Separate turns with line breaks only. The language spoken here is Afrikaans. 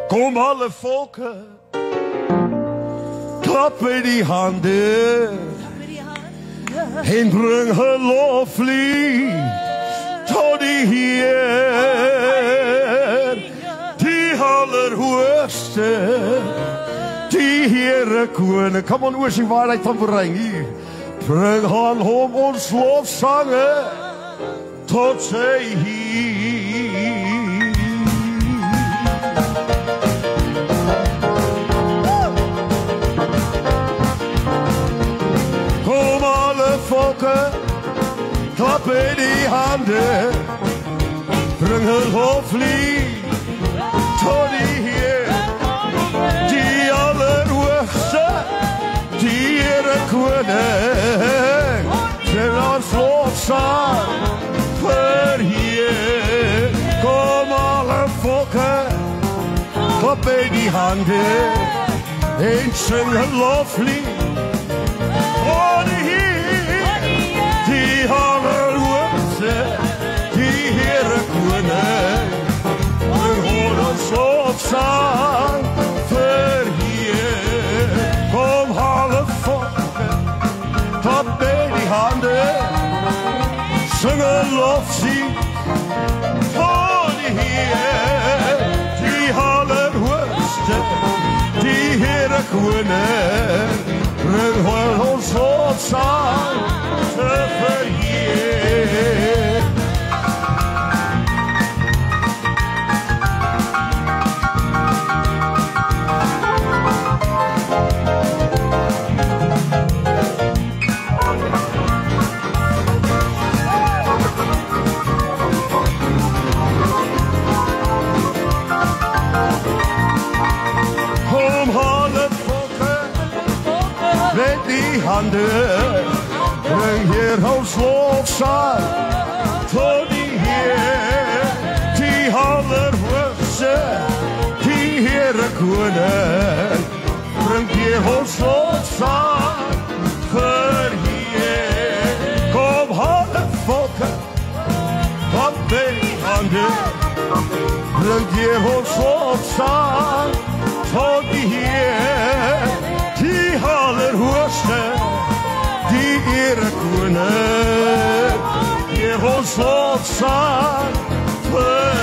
Kom alle volken, klap in die handen en breng hun loflied tot die Heer, die allerhoogste, die Heere koning. Kom on, oor die waarheid van bring hier. Bring aan hom ons lofsange tot sy hier. Kom alle volken, klap in die handen, bring hun loflied tot die Heer, die allerhoogste, die Heere koning, sing ons lofsang verheer. Kom alle volken, klap in die handen en sing een loflied voor de Heer, die allerhoogste, die Heere koning, hoor ons lofsang verheer. Kom alle volken, klap in die handen, sing een loflied voor de Heer, die allerhoogste, die Heere koning, bring ons lofsang te verheer. Met die handen, breng Heer ons lofzang tot die Heer, die allerhoogste, die Heere koning, bring Heer ons lofzang verheer. Kom alle volken, klap met die handen, bring Heer ons lofzang tot die Heer, die allerhoogste, die Heere koning, Heer ons lofzang verheer.